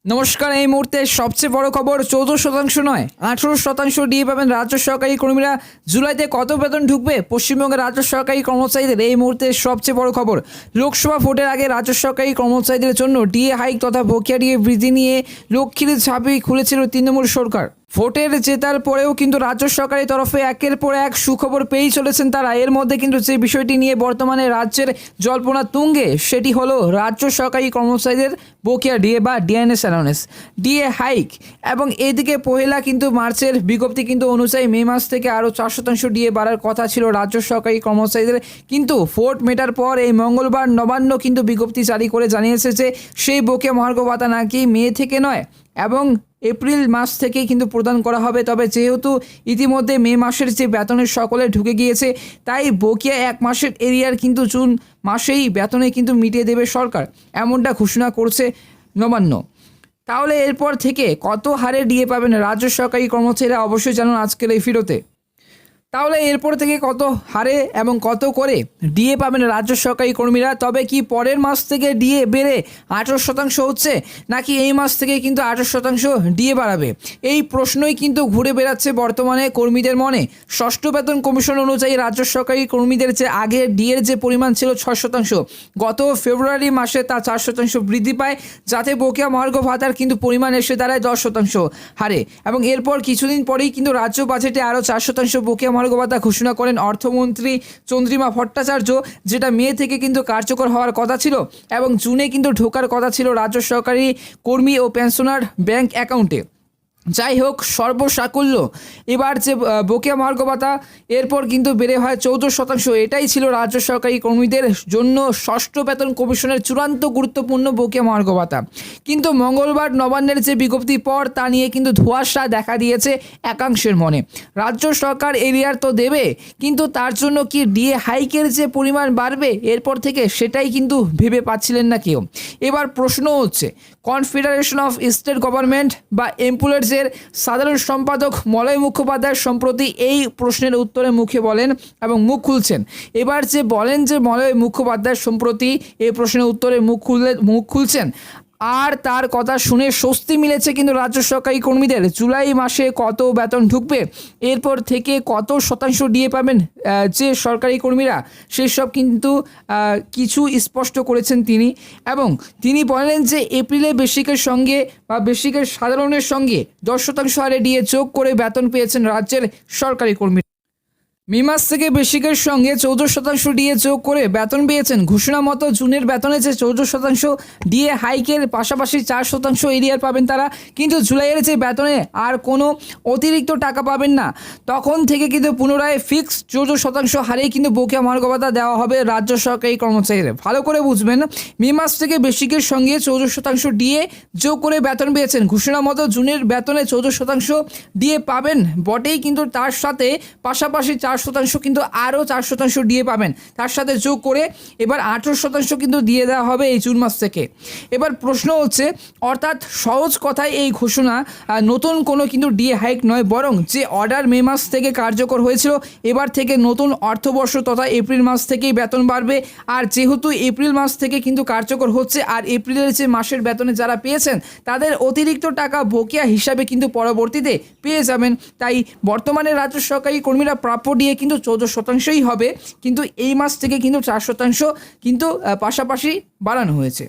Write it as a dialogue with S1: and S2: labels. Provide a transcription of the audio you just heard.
S1: নমস্কার। এই মুহূর্তে সবচেয়ে বড় খবর, 14% নয় 18% ডিএ পাবেন রাজ্য সরকারি কর্মীরা। জুলাইতে কত বেতন ঢুকবে পশ্চিমবঙ্গের রাজ্য সরকারি কর্মচারীদের, এই মুহূর্তে সবচেয়ে বড় খবর। লোকসভা ভোটের আগে রাজ্য সরকারি কর্মচারীদের জন্য ডিএ হাইক তথা বকেয়া ডিএ বৃদ্ধি নিয়ে লক্ষ্মীর ঝাঁপি খুলেছিল তৃণমূল সরকার। ভোটের জেতার পরেও কিন্তু রাজ্য সরকারের তরফে একের পর এক সুখবর পেয়েই চলেছেন তারা। এর মধ্যে কিন্তু যে বিষয়টি নিয়ে বর্তমানে রাজ্যের জল্পনা তুঙ্গে, সেটি হলো রাজ্য সরকারি কর্মচারীদের বকেয়া ডিএ বা ডিএনএস অ্যালাউন্স, ডিএ হাইক। এবং এদিকে পহেলা কিন্তু মার্চের বিজ্ঞপ্তি কিন্তু অনুযায়ী মে মাস থেকে আরও 4% ডিএ বাড়ার কথা ছিল রাজ্য সরকারি কর্মচারীদের। কিন্তু ভোট মেটার পর এই মঙ্গলবার নবান্ন কিন্তু বিজ্ঞপ্তি জারি করে জানিয়েছে যে সেই বকেয়া মহার্ঘ ভাতা নাকি মে থেকে নয় এবং এপ্রিল মাস থেকেই কিন্তু প্রদান করা হবে। তবে যেহেতু ইতিমধ্যে মে মাসের যে বেতনের সকলে ঢুকে গিয়েছে, তাই বকেয়া এক মাসের এরিয়ার কিন্তু জুন মাসেই বেতনে কিন্তু মিটিয়ে দেবে সরকার, এমনটা ঘোষণা করছে নবান্ন। তাহলে এরপর থেকে কত হারে ডিএ পাবেন রাজ্য সরকারি কর্মচারীরা, অবশ্যই জানুন আজকের এই ভিডিওতে। তাহলে এরপর থেকে কত হারে এবং কত করে ডিএ পাবেন রাজ্য সরকারি কর্মীরা। তবে কি পরের মাস থেকে ডিএ বেড়ে 18% হচ্ছে, নাকি এই মাস থেকে কিন্তু 18% ডিএ বাড়াবে, এই প্রশ্নই কিন্তু ঘুরে বেড়াচ্ছে বর্তমানে কর্মীদের মনে। ষষ্ঠ বেতন কমিশন অনুযায়ী রাজ্য সরকারি কর্মীদের যে আগে ডিএর যে পরিমাণ ছিল 6%, গত ফেব্রুয়ারি মাসে তা 4% বৃদ্ধি পায়, যাতে বকেয়া মহার্ঘ ভাতার কিন্তু পরিমাণ এসে দাঁড়ায় 10% হারে। এবং এরপর কিছুদিন পরেই কিন্তু রাজ্য বাজেটে আরও 4% বকেয়া মহার্ঘ ভাতা ঘোষণা করেন অর্থমন্ত্রী চন্দ্রিমা ভট্টাচার্য, যেটা মে থেকে কিন্তু কার্যকর হওয়ার কথা ছিল এবং জুনে কিন্তু ঢোকার কথা ছিল রাজ্য সরকারি কর্মী ও পেনশনার ব্যাংক অ্যাকাউন্টে। যাই হোক, সর্বসাকুল্য এবার যে বকেয়া মহার্ঘ ভাতা এরপর কিন্তু বেড়ে হয় 14%। এটাই ছিল রাজ্য সরকারি কর্মীদের জন্য ষষ্ঠ বেতন কমিশনের চূড়ান্ত গুরুত্বপূর্ণ বকেয়া মহার্ঘ ভাতা। কিন্তু মঙ্গলবার নবান্নের যে বিজ্ঞপ্তির পর তা নিয়ে কিন্তু ধোঁয়াশা দেখা দিয়েছে একাংশের মনে। রাজ্য সরকার এরিয়ার তো দেবে, কিন্তু তার জন্য কি ডিএ হাইকের যে পরিমাণ বাড়বে এরপর থেকে, সেটাই কিন্তু ভেবে পাচ্ছিলেন না কেউ। এবার প্রশ্ন হচ্ছে, কনফেডারেশন অফ স্টেট গভর্নমেন্ট বা এমপ্লয়ার্স এর সাধারণ সম্পাদক মলয় মুখোপাধ্যায় সম্প্রতি এই প্রশ্নের উত্তরে মুখ খুলছেন। এবার যে বলেন যে মলয় মুখোপাধ্যায় সম্প্রতি এই প্রশ্নের উত্তরে মুখ খুলছেন, আর তার কথা শুনে স্বস্তি মিলেছে কিন্তু রাজ্য সরকারি কর্মীদের। জুলাই মাসে কত বেতন ঢুকবে, এরপর থেকে কত শতাংশ ডিএ পাবেন যে সরকারি কর্মীরা, সেসব কিন্তু কিছু স্পষ্ট করেছেন তিনি। এবং তিনি বলেন যে এপ্রিলে বেসিকের সঙ্গে বা বেসিকের সাধারণের সঙ্গে 10% হারে ডিএ যোগ করে বেতন পেয়েছেন রাজ্যের সরকারি কর্মী। মে মাস থেকে বেসিকের সঙ্গে 14% ডিএ যোগ করে বেতন পেয়েছেন। ঘোষণা মতো জুনের বেতনে যে 14% ডিএ হাইকের পাশাপাশি 4% এরিয়ার পাবেন তারা, কিন্তু জুলাইয়ের যে বেতনে আর কোনো অতিরিক্ত টাকা পাবেন না। তখন থেকে কিন্তু পুনরায় ফিক্সড 14% হারেই কিন্তু বকেয়া মহার্ঘ ভাতা দেওয়া হবে রাজ্য সরকারি কর্মচারীদের। ভালো করে বুঝবেন, মে মাস থেকে বেসিকের সঙ্গে 14% ডিএ যোগ করে বেতন পেয়েছেন। ঘোষণা মতো জুনের বেতনে 14% ডিএ পাবেন বটেই, কিন্তু তার সাথে পাশাপাশি 4% কিন্তু আরও 4% ডিএ পাবেন, তার সাথে যোগ করে এবার 18% কিন্তু দিয়ে দেওয়া হবে এই জুন মাস থেকে। এবার প্রশ্ন হচ্ছে, অর্থাৎ সহজ কথায় এই ঘোষণা নতুন কোনো কিন্তু ডিএ হাইক নয়, বরং যে অর্ডার মে মাস থেকে কার্যকর হয়েছিল, এবার থেকে নতুন অর্থবর্ষ তথা এপ্রিল মাস থেকেই বেতন বাড়বে। আর যেহেতু এপ্রিল মাস থেকে কিন্তু কার্যকর হচ্ছে, আর এপ্রিলের যে মাসের বেতনে যারা পেয়েছেন তাদের অতিরিক্ত টাকা বকেয়া হিসাবে কিন্তু পরবর্তীতে পেয়ে যাবেন। তাই বর্তমানে রাজ্য সরকারি কর্মীরা প্রাপ্য ডিএ কিন্তু 14%ই হবে, কিন্তু এই মাস থেকে কিন্তু 4% কিন্তু পাশাপাশি বাড়ানো হয়েছে।